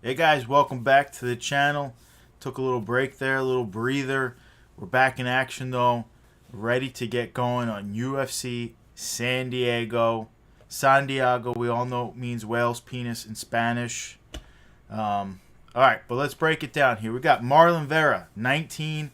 Hey guys, welcome back to the channel. Took a little break there, a little breather. We're back in action though, ready to get going on UFC San Diego. San Diego, we all know means whale's penis in Spanish. All right, but let's break it down here. We got Marlon Vera, 19-7.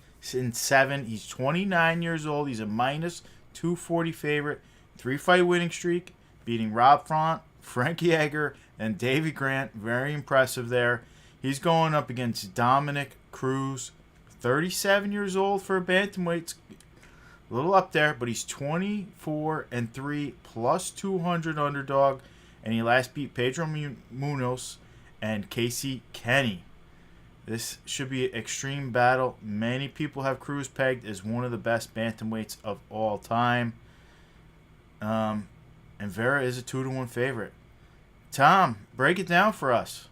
He's 29 years old. He's a minus 240 favorite, 3-fight winning streak, beating Rob Font, Frankie Edgar, and Davey Grant. Very impressive there. He's going up against Dominic Cruz, 37 years old for a bantamweight. A little up there, but he's 24-3 plus 200 underdog, and he last beat Pedro Munoz and Casey Kenny. This should be an extreme battle. Many people have Cruz pegged as one of the best bantamweights of all time. And Vera is a 2-1 favorite. Tom, break it down for us.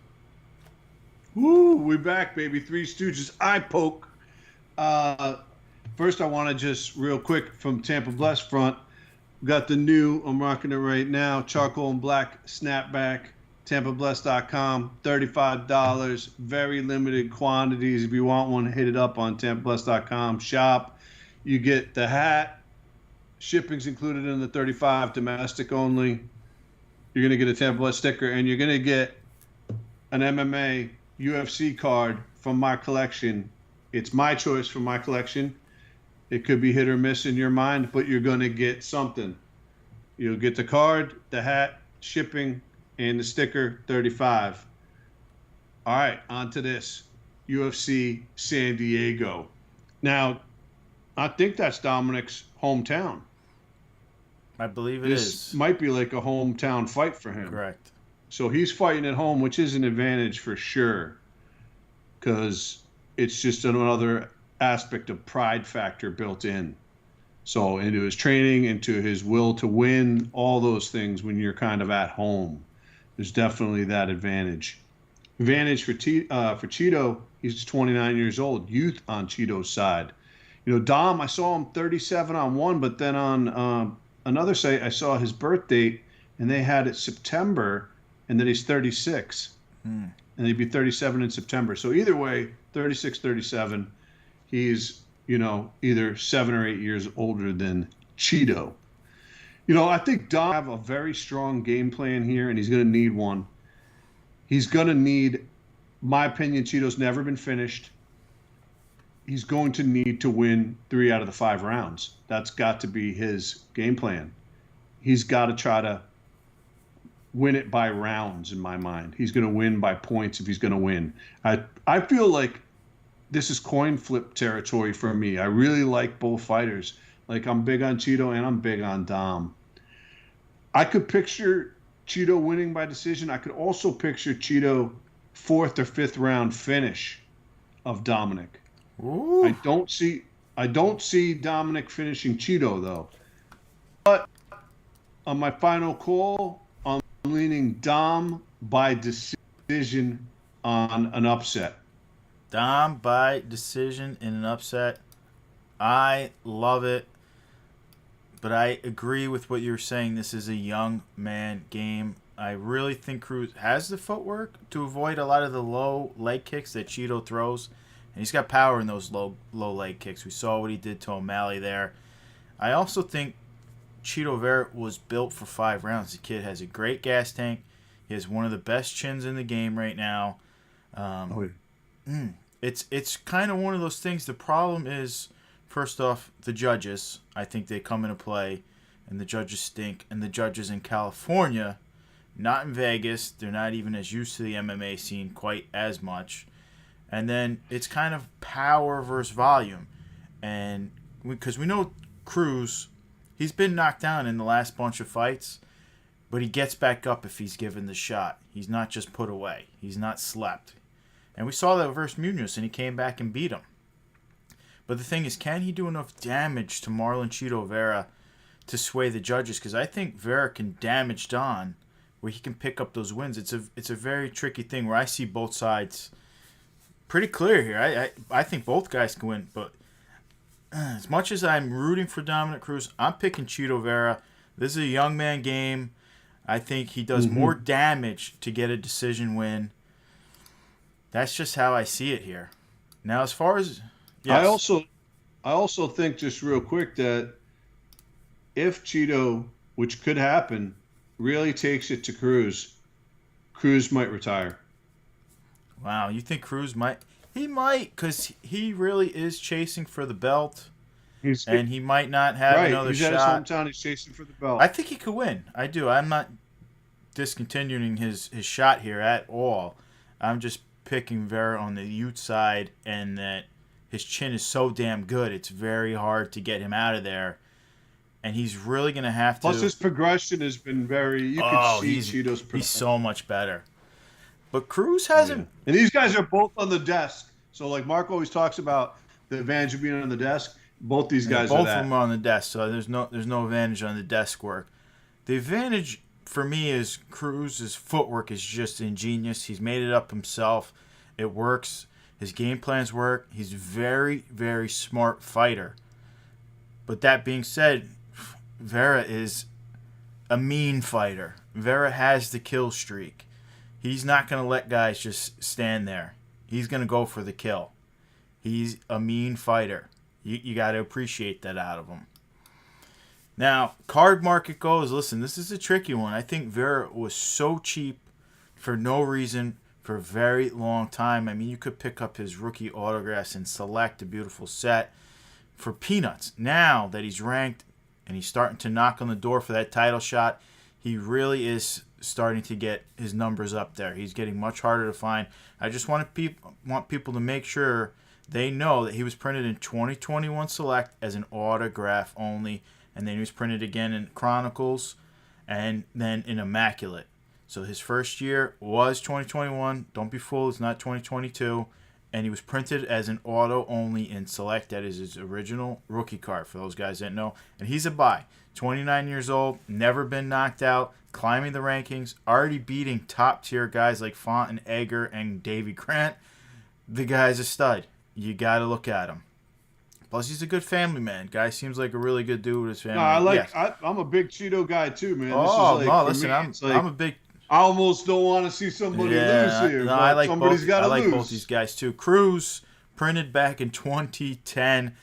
Woo, we back, baby. Three Stooges. I poke. First, I want to just real quick from Tampa Blessed front. We got the new, I'm rocking it right now, charcoal and black snapback. TampaBlessed.com, $35. Very limited quantities. If you want one, hit it up on TampaBlessed.com. Shop. You get the hat. Shipping's included in the 35, domestic only. You're going to get a Tampa Blessed sticker, and you're going to get an MMA UFC card from my collection. It's my choice from my collection. It could be hit or miss in your mind, but you're going to get something. You'll get the card, the hat, shipping, and the sticker, 35. All right, on to this. UFC San Diego. Now, I think that's Dominic's hometown. I believe it This is. might be like a hometown fight for him. Correct. So he's fighting at home, which is an advantage for sure, because it's just another aspect of pride factor built in. So into his training, into his will to win, all those things when you're kind of at home. There's definitely that advantage. Advantage for Cheeto, he's 29 years old, youth on Cheeto's side. You know, Dom, I saw him 37 on one, but then on another site, I saw his birth date, and they had it September, and then he's 36. And he'd be 37 in September. So either way, 36, 37, he's, you know, either 7 or 8 years older than Cheeto. You know, I think Dom have a very strong game plan here, and he's going to need one. He's going to need, my opinion, Cheeto's never been finished. He's going to need to win 3 out of the 5 rounds. That's got to be his game plan. He's got to try to win it by rounds, in my mind. He's going to win by points if he's going to win. I feel like this is coin flip territory for me. I really like both fighters. Like, I'm big on Cheeto and I'm big on Dom. I could picture Cheeto winning by decision. I could also picture Cheeto 4th or 5th round finish of Dominic. Ooh. I don't see Dominic finishing Cheeto though. But on my final call, I'm leaning Dom by decision on an upset. Dom by decision in an upset. I love it. But I agree with what you're saying. This is a young man game. I really think Cruz has the footwork to avoid a lot of the low leg kicks that Cheeto throws. And he's got power in those low leg kicks. We saw what he did to O'Malley there. I also think Cheeto Vera was built for 5 rounds. The kid has a great gas tank. He has one of the best chins in the game right now. It's kind of one of those things. The problem is, first off, the judges. I think they come into play, and the judges stink. And the judges in California, not in Vegas, they're not even as used to the MMA scene quite as much. And then it's kind of power versus volume. And because we know Cruz, he's been knocked down in the last bunch of fights, but he gets back up if he's given the shot. He's not just put away. He's not slept. And we saw that versus Munoz, and he came back and beat him. But the thing is, can he do enough damage to Marlon Cheeto Vera to sway the judges? Because I think Vera can damage Don, where he can pick up those wins. It's a very tricky thing where I see both sides pretty clear here. I think both guys can win. But as much as I'm rooting for Dominic Cruz, I'm picking Cheeto Vera. This is a young man game. I think he does more damage to get a decision win. That's just how I see it here. Now, as far as I yes, also think, just real quick, that if Cheeto, which could happen, really takes it to Cruz, Cruz might retire. wow, you think Cruz might? He might, because he really is chasing for the belt, He's and he might not have right. another He's at his shot. hometown. He's chasing for the I belt. think he could win. I do. I'm not discontinuing his shot here at all. I'm just picking Vera on the Ute side, and that his chin is so damn good. It's very hard to get him out of there, and he's really gonna have Plus, to. his progression has been very. You could Oh, see Cheeto's he's progression. so much better. But Cruz Oh yeah, hasn't. and these guys are both on the desk. So like Mark always talks about the advantage of being on the desk. Both these Yeah, guys are both of them that. are on the desk, so there's no advantage on the desk work. The advantage for me is Cruz's footwork is just ingenious. He's made it up himself. It works. His game plans work. He's a very, very smart fighter. But that being said, Vera is a mean fighter. Vera has the kill streak. He's not going to let guys just stand there. He's going to go for the kill. He's a mean fighter. You got to appreciate that out of him. Now, card market goes. Listen, this is a tricky one. I think Vera was so cheap for no reason for a very long time. I mean, you could pick up his rookie autographs and select a beautiful set for peanuts. Now that he's ranked and he's starting to knock on the door for that title shot, he really is starting to get his numbers up there. He's getting much harder to find. I just want people to make sure they know that he was printed in 2021 Select as an autograph only, and then he was printed again in Chronicles and then in Immaculate. So his first year was 2021. Don't be fooled, it's not 2022. And he was printed as an auto only in Select. That is his original rookie card, for those guys that know. And he's a buy. 29 years old, never been knocked out, climbing the rankings, already beating top-tier guys like Fonten, Egger, and Davy Grant. The guy's a stud. You got to look at him. Plus, he's a good family man. Guy seems like a really good dude with his No, family. Yes. I'm a big Cheeto guy too, man. This is Oh like no! for Listen, me, I'm it's like I'm a big I almost don't want to see somebody lose here, no. but I like somebody's both. got I to like lose. both these guys too. Cruz, printed back in 2010.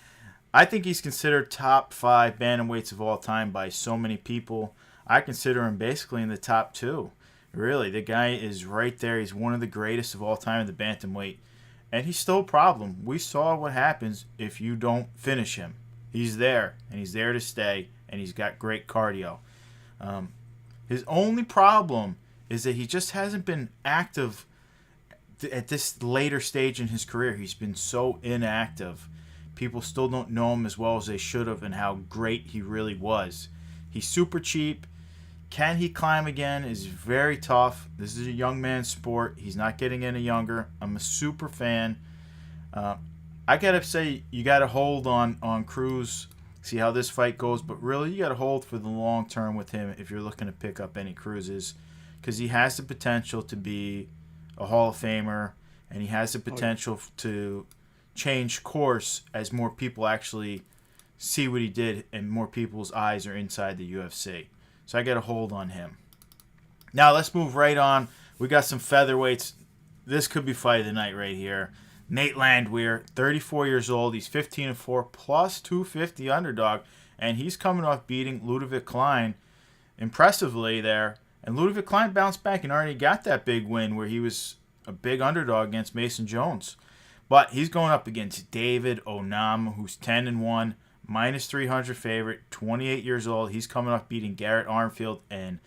I think he's considered top 5 bantamweights of all time by so many people. I consider him basically in the top 2. Really, the guy is right there. He's one of the greatest of all time in the bantamweight, and he's still a problem. We saw what happens if you don't finish him. He's there, and he's there to stay, and he's got great cardio. His only problem is that he just hasn't been active at this later stage in his career. He's been so inactive. People still don't know him as well as they should have and how great he really was. He's super cheap. Can he climb again is very tough. This is a young man's sport. He's not getting any younger. I'm a super fan. I got to say, you got to hold on Cruz, see how this fight goes. But really, you got to hold for the long term with him if you're looking to pick up any Cruzes, because he has the potential to be a Hall of Famer, and he has the potential to change course as more people actually see what he did and more people's eyes are inside the UFC. So I got to hold on him. Now let's move right on. We got some featherweights. This could be fight of the night right here. Nate Landwehr, 34 years old. He's 15-4 plus 250 underdog, and he's coming off beating Ludovic Klein impressively there. And Ludovic Klein bounced back and already got that big win where he was a big underdog against Mason Jones. But he's going up against David Onama, who's 10-1, minus 300 favorite, 28 years old. He's coming off beating Garrett Armfield and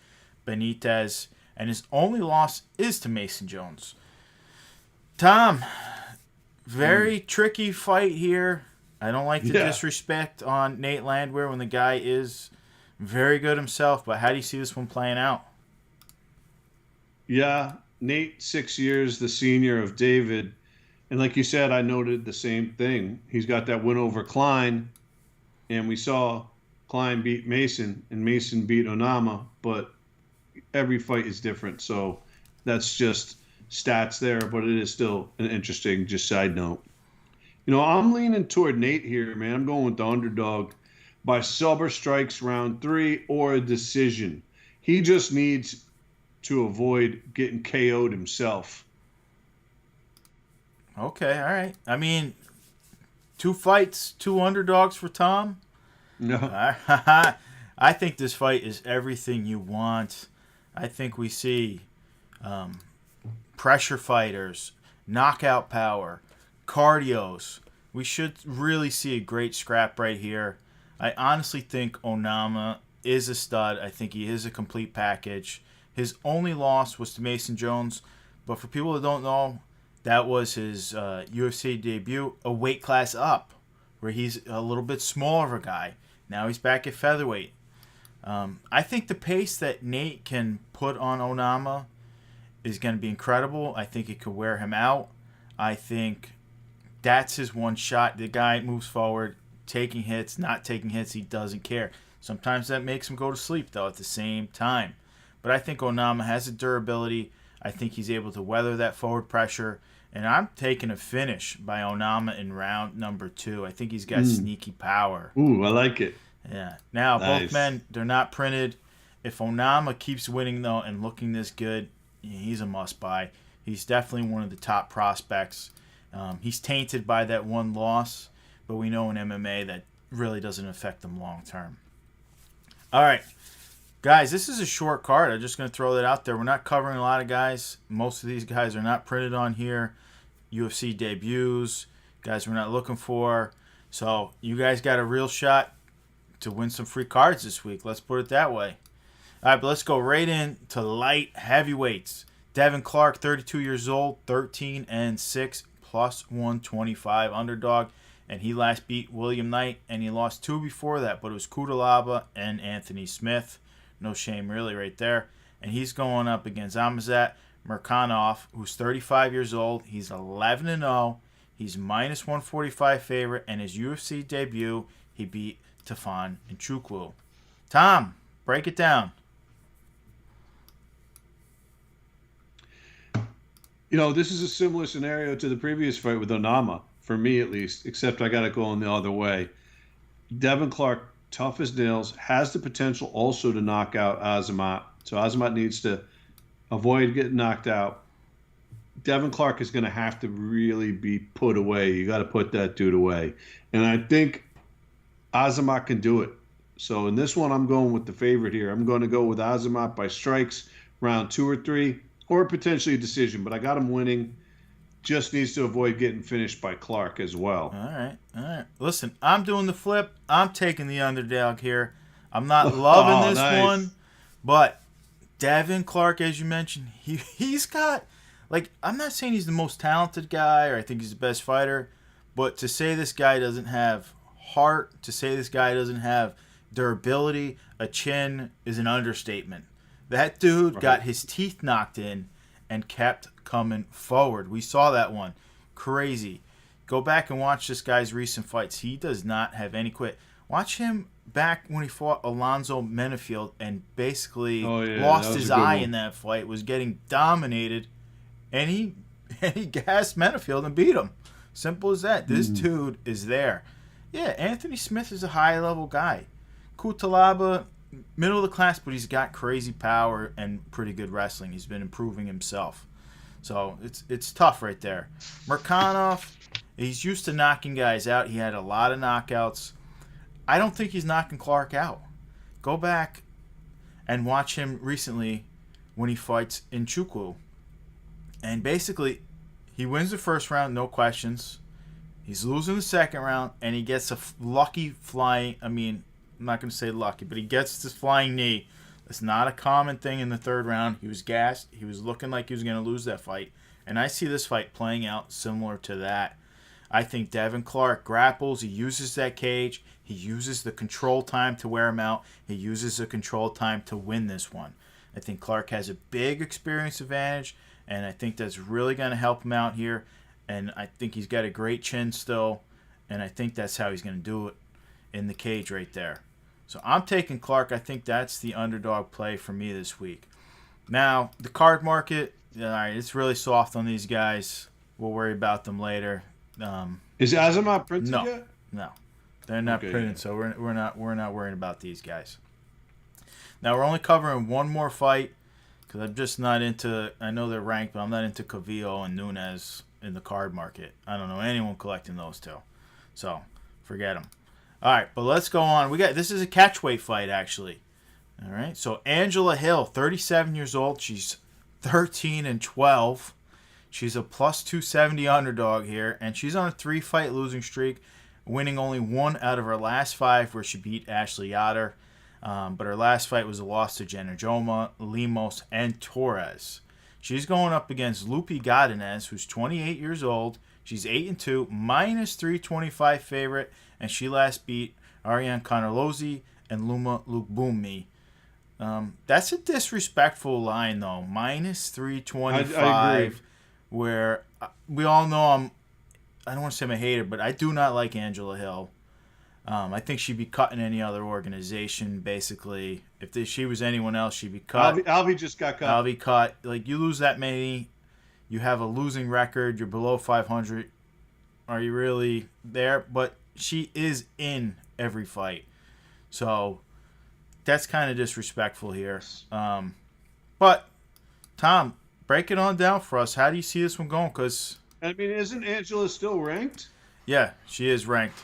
Benitez, and his only loss is to Mason Jones. Tom, very tricky fight here. I don't like to disrespect on Nate Landwehr when the guy is very good himself, but how do you see this one playing out? Yeah, Nate, 6 years the senior of David. And like you said, I noted the same thing. He's got that win over Klein, and we saw Klein beat Mason, and Mason beat Onama, but every fight is different. So that's just stats there, but it is still an interesting, just side note. You know, I'm leaning toward Nate here, man. I'm going with the underdog by Silver Strikes round 3 or a decision. He just needs to avoid getting KO'd himself. Okay, all right. I mean, 2 fights, 2 underdogs for Tom. No. I think this fight is everything you want. I think we see pressure fighters, knockout power, cardios. We should really see a great scrap right here. I honestly think Onama is a stud. I think he is a complete package. His only loss was to Mason Jones, but for people that don't know, that was his UFC debut, a weight class up, where he's a little bit smaller of a guy. Now he's back at featherweight. I think the pace that Nate can put on Onama is going to be incredible. I think it could wear him out. I think that's his one shot. The guy moves forward, taking hits, not taking hits. He doesn't care. Sometimes that makes him go to sleep, though, at the same time. But I think Onama has a durability. I think he's able to weather that forward pressure. And I'm taking a finish by Onama in round number 2. I think he's got sneaky power. Ooh, I like it. Yeah. Now, Nice. both men, they're not printed. If Onama keeps winning, though, and looking this good, he's a must-buy. He's definitely one of the top prospects. He's tainted by that one loss, but we know in MMA that really doesn't affect them long-term. All right. Guys, this is a short card. I'm just going to throw that out there. We're not covering a lot of guys. Most of these guys are not printed on here. UFC debuts, guys we're not looking for. So you guys got a real shot to win some free cards this week. Let's put it that way. All right, but let's go right into light heavyweights. Devin Clark, 32 years old, 13-6, plus 125 underdog. And he last beat William Knight, and he lost 2 before that, but it was Kudalaba and Anthony Smith. No shame really right there. And he's going up against Amazat Mirkanov, who's 35 years old. He's 11-0. He's minus 145 favorite, and his UFC debut, he beat Tafon Nchukwu. Tom, break it down. You know, this is a similar scenario to the previous fight with Onama, for me at least, except I got to go in the other way. Devin Clark, tough as nails, has the potential also to knock out Azamat. So Azamat needs to avoid getting knocked out. Devin Clark is going to have to really be put away. You got to put that dude away. And I think Azamat can do it. So in this one, I'm going with the favorite here. I'm going to go with Azamat by strikes, round 2 or 3, or potentially a decision. But I got him winning. Just needs to avoid getting finished by Clark as well. All right. Listen, I'm doing the flip. I'm taking the underdog here. I'm not loving this nice one, but Devin Clark, as you mentioned, he's got, like, I'm not saying he's the most talented guy or I think he's the best fighter, but to say this guy doesn't have heart, to say this guy doesn't have durability, a chin, is an understatement. That dude got his teeth knocked in and kept coming forward. We saw that one. Crazy. Go back and watch this guy's recent fights. He does not have any quit. Watch him back when he fought Alonzo Menefield and basically lost his eye in that fight, was getting dominated, and he gassed Menefield and beat him. Simple as that. This dude is there. Yeah, Anthony Smith is a high-level guy. Kutalaba, middle of the class, but he's got crazy power and pretty good wrestling. He's been improving himself. So it's tough right there. Mirkanov, he's used to knocking guys out. He had a lot of knockouts. I don't think he's knocking Clark out. Go back and watch him recently when he fights Nchukwu. And basically, he wins the first round, no questions. He's losing the second round, and he gets a lucky flying, I'm not going to say lucky, but he gets this flying knee. It's not a common thing in the third round. He was gassed. He was looking like he was going to lose that fight. And I see this fight playing out similar to that. I think Devin Clark grapples. He uses that cage. He uses the control time to wear him out. He uses the control time to win this one. I think Clark has a big experience advantage, and I think that's really going to help him out here. And I think he's got a great chin still, and I think that's how he's going to do it in the cage right there. So I'm taking Clark. I think that's the underdog play for me this week. Now, the card market, all right, it's really soft on these guys. We'll worry about them later. Is Azamat printed yet? No, they're not printed, so we're not worrying about these guys. Now we're only covering one more fight Because I'm just not into. I know they're ranked, but I'm not into Cavillo and Nunes in the card market. I don't know anyone collecting those two, so forget them. All right, but let's go on. This is a catchweight fight actually. All right, so Angela Hill, 37 years old. She's 13-12. She's a plus 270 underdog here, and she's on a 3-fight losing streak, winning only 1 out of her last 5, where she beat Ashley Yoder. But her last fight was a loss to Jenna Joma, Lemos, and Torres. She's going up against Lupi Godinez, who's 28 years old. She's 8-2, minus 325 favorite, and she last beat Ariane Conarlozzi and Luma Lukbumi. That's a disrespectful line, though. Minus 325, I agree. where we all know I don't want to say I'm a hater, but I do not like Angela Hill. I think she'd be cut in any other organization, basically. If she was anyone else, she'd be cut. Alvi just got cut. Alvi cut. Like, you lose that many, you have a losing record, you're below 500. Are you really there? But she is in every fight. So, that's kind of disrespectful here. But, Tom, break it on down for us. How do you see this one going? Because, I mean, isn't Angela still ranked? yeah, she is ranked.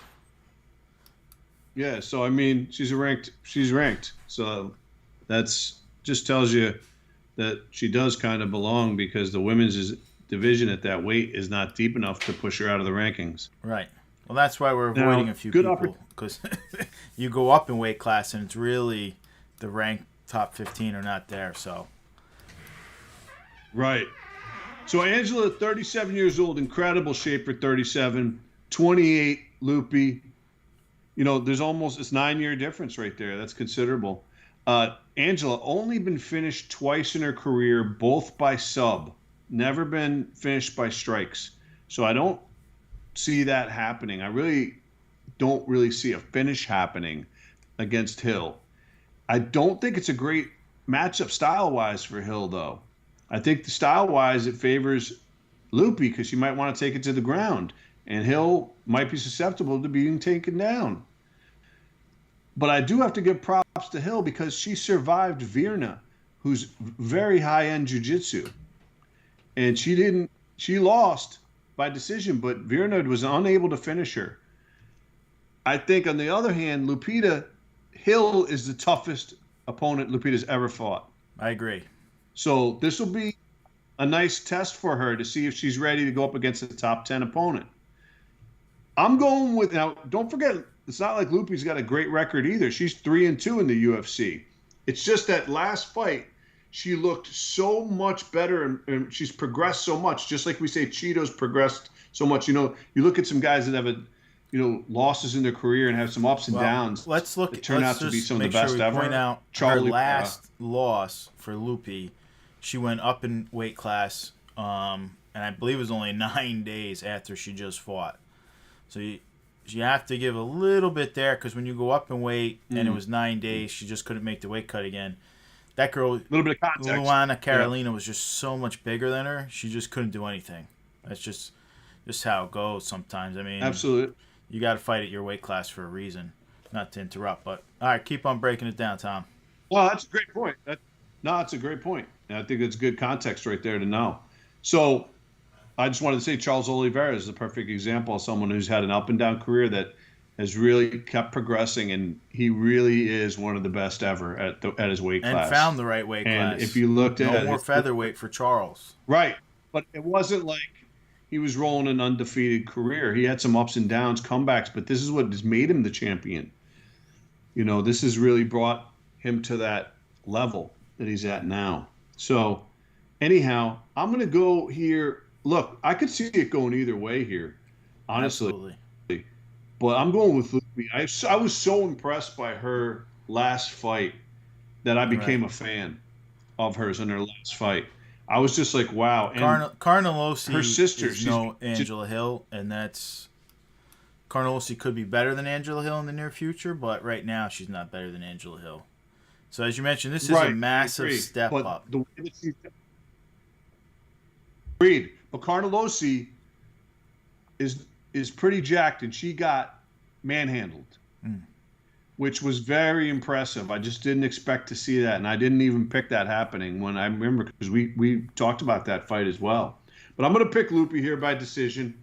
Yeah, so I mean, she's ranked. So that's just tells you that she does kind of belong, because the women's division at that weight is not deep enough to push her out of the rankings. Right. Well, that's why we're avoiding a few people, because you go up in weight class and it's really the ranked top 15 are not there. So. Right. So Angela, 37 years old, incredible shape for 37, 28 loopy. You know, there's almost this 9-year difference right there. That's considerable. Angela only been finished twice in her career, both by sub. Never been finished by strikes. So I don't see that happening. I really don't really see a finish happening against Hill. I don't think it's a great matchup style-wise for Hill, though. I think the style-wise it favors Loopy, because she might want to take it to the ground, and Hill might be susceptible to being taken down. But I do have to give props to Hill, because she survived Virna, who's very high-end jiu-jitsu. And she lost by decision, but Virna was unable to finish her. I think, on the other hand, Lupita Hill is the toughest opponent Lupita's ever fought. I agree. So this will be a nice test for her to see if she's ready to go up against a top 10 opponent. I'm going with, now, don't forget, it's not like Lupi's got a great record either. She's 3-2 in the UFC. It's just that last fight, she looked so much better, and she's progressed so much. Just like we say, Cheeto's progressed so much. You know, you look at some guys that have losses in their career and have some ups and downs. Let's look. That turn out to be some of the best ever. Point out her last loss for Lupi. She went up in weight class, and I believe it was only 9 days after she just fought. So you have to give a little bit there, because when you go up in weight and it was 9 days, she just couldn't make the weight cut again. That girl, a little bit of context. Luana Carolina, was just so much bigger than her. She just couldn't do anything. That's just how it goes sometimes. I mean, absolutely. You got to fight at your weight class for a reason. Not to interrupt, but all right, keep on breaking it down, Tom. Well, that's a great point. That's a great point. And I think it's good context right there to know. So I just wanted to say Charles Oliveira is the perfect example of someone who's had an up and down career that has really kept progressing, and he really is one of the best ever at his weight class. And found the right weight class. And if you looked at no more featherweight for Charles. Right. But it wasn't like he was rolling an undefeated career. He had some ups and downs, comebacks, but this is what has made him the champion. You know, this has really brought him to that level that he's at now. So, anyhow, I'm going to go here. Look, I could see it going either way here, honestly. Absolutely. But I'm going with Lupi. I was so impressed by her last fight that I became a fan of hers in her last fight. I was just like, wow. And Carnelossi, her sister, is no Angela Hill, and Carnelossi could be better than Angela Hill in the near future, but right now she's not better than Angela Hill. So as you mentioned, this is a massive step up. The way that she agreed, but Carnelossi is pretty jacked, and she got manhandled. which was very impressive. I just didn't expect to see that, and I didn't even pick that happening when I remember, because we talked about that fight as well. But I'm going to pick Lupi here by decision.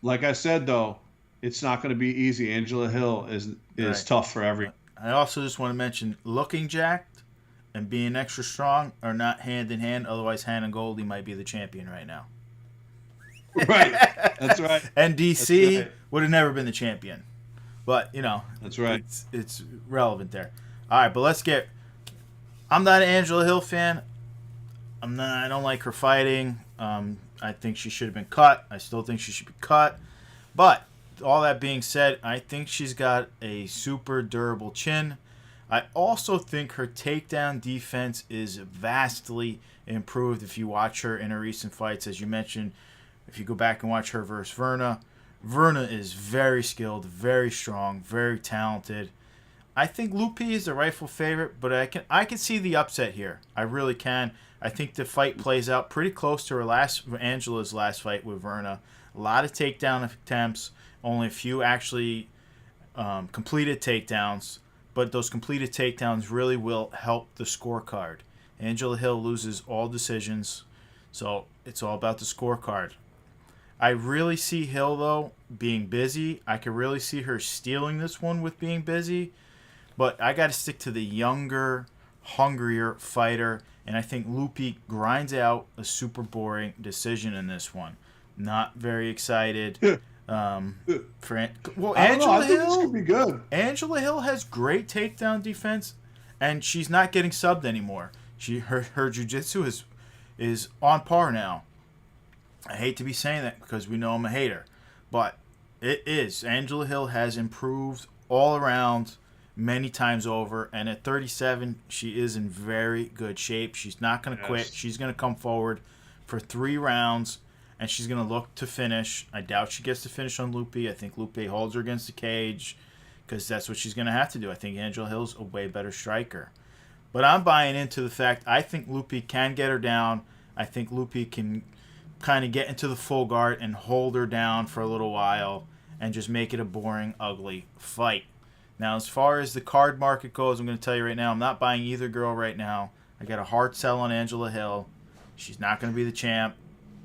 Like I said, though, it's not going to be easy. Angela Hill is Right. tough for everyone. I also just want to mention looking jacked and being extra strong are not hand in hand. Otherwise, Hannah Goldie might be the champion right now. Right. That's right. And DC That's right. would have never been the champion. But, That's right. It's relevant there. All right, but let's get... I'm not an Angela Hill fan. I don't like her fighting. I think she should have been cut. I still think she should be cut. But all that being said, I think she's got a super durable chin. I also think her takedown defense is vastly improved if you watch her in her recent fights. As you mentioned, if you go back and watch her versus Verna, Verna is very skilled, very strong, very talented. I think Lupi is the rightful favorite, but I can see the upset here. I really can. I think the fight plays out pretty close to Angela's last fight with Verna. A lot of takedown attempts, only a few actually completed takedowns, but those completed takedowns really will help the scorecard. Angela Hill loses all decisions, so it's all about the scorecard. I really see Hill, though, being busy. I could really see her stealing this one with being busy, but I got to stick to the younger, hungrier fighter, and I think Lupi grinds out a super boring decision in this one. Not very excited. Angela Hill, this could be good. Angela Hill has great takedown defense, and she's not getting subbed anymore. Her jiu-jitsu is on par now. I hate to be saying that because we know I'm a hater, but it is. Angela Hill has improved all around many times over, and at 37, she is in very good shape. She's not going to quit. She's going to come forward for 3 rounds, and she's going to look to finish. I doubt she gets to finish on Lupi. I think Lupi holds her against the cage because that's what she's going to have to do. I think Angela Hill's a way better striker. But I'm buying into the fact I think Lupi can get her down. I think Lupi can kind of get into the full guard and hold her down for a little while and just make it a boring, ugly fight. Now, as far as the card market goes, I'm going to tell you right now, I'm not buying either girl right now. I got a hard sell on Angela Hill. She's not going to be the champ.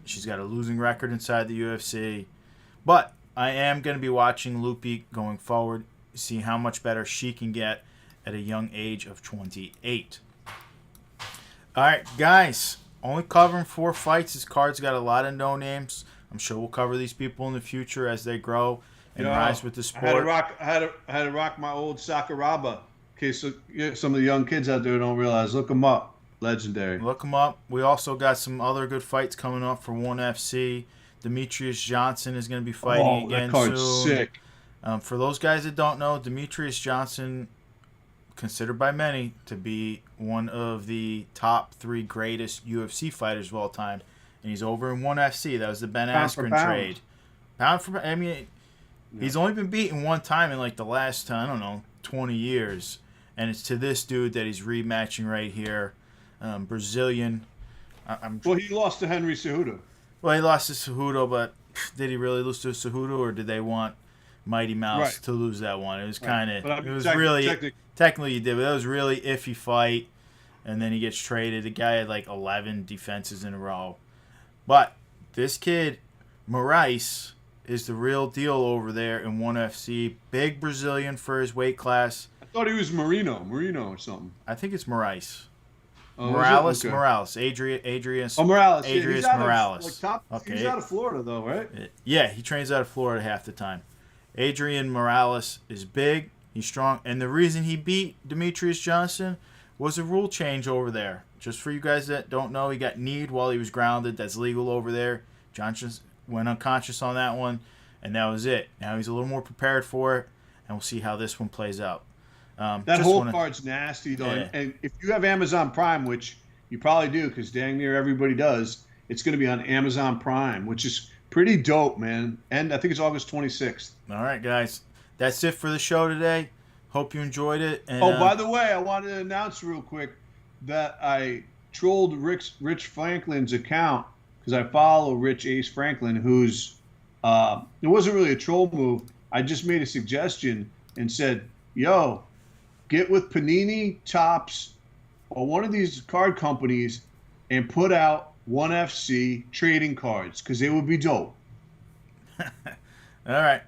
She's got a losing record inside the UFC. But I am going to be watching Lupi going forward, see how much better she can get at a young age of 28. All right, guys. Only covering 4 fights. This card's got a lot of no names. I'm sure we'll cover these people in the future as they grow and rise with the sport. I had to rock my old Sakuraba. In case some of the young kids out there don't realize. Look them up. Legendary. Look them up. We also got some other good fights coming up for ONE FC. Demetrius Johnson is going to be fighting again soon. That card's sick. For those guys that don't know, Demetrius Johnson, considered by many to be one of the top 3 greatest UFC fighters of all time, and he's over in ONE FC. That was the Ben Askren trade. Pound for pound. I mean, he's only been beaten one time in like the last, 20 years, and it's to this dude that he's rematching right here, Brazilian. Well, he lost to Henry Cejudo. Well, he lost to Cejudo, but did he really lose to Cejudo, or did they want Mighty Mouse to lose that one? It was kind of, it was really, technically he did, but that was really iffy fight, and then he gets traded. The guy had like 11 defenses in a row. But this kid, Moraes, is the real deal over there in ONE FC. Big Brazilian for his weight class. I thought he was Marino or something. I think it's Moraes. Oh, Morales, okay. Morales, Adrius. Oh, Morales. Adrius Yeah, Morales. He's out of Florida, though, right? Yeah, he trains out of Florida half the time. Adrian Morales is big. He's strong. And the reason he beat Demetrius Johnson was a rule change over there. Just for you guys that don't know, he got kneed while he was grounded. That's legal over there. Johnson went unconscious on that one, and that was it. Now he's a little more prepared for it, and we'll see how this one plays out. That whole card's nasty, though. Yeah. And if you have Amazon Prime, which you probably do because dang near everybody does, it's going to be on Amazon Prime, which is pretty dope, man. And I think it's August 26th. All right, guys. That's it for the show today. Hope you enjoyed it. And, by the way, I wanted to announce real quick that I trolled Rich Franklin's account because I follow Rich Ace Franklin, who's it wasn't really a troll move. I just made a suggestion and said, yo, get with Panini, Topps, or one of these card companies and put out 1FC trading cards because they would be dope. All right.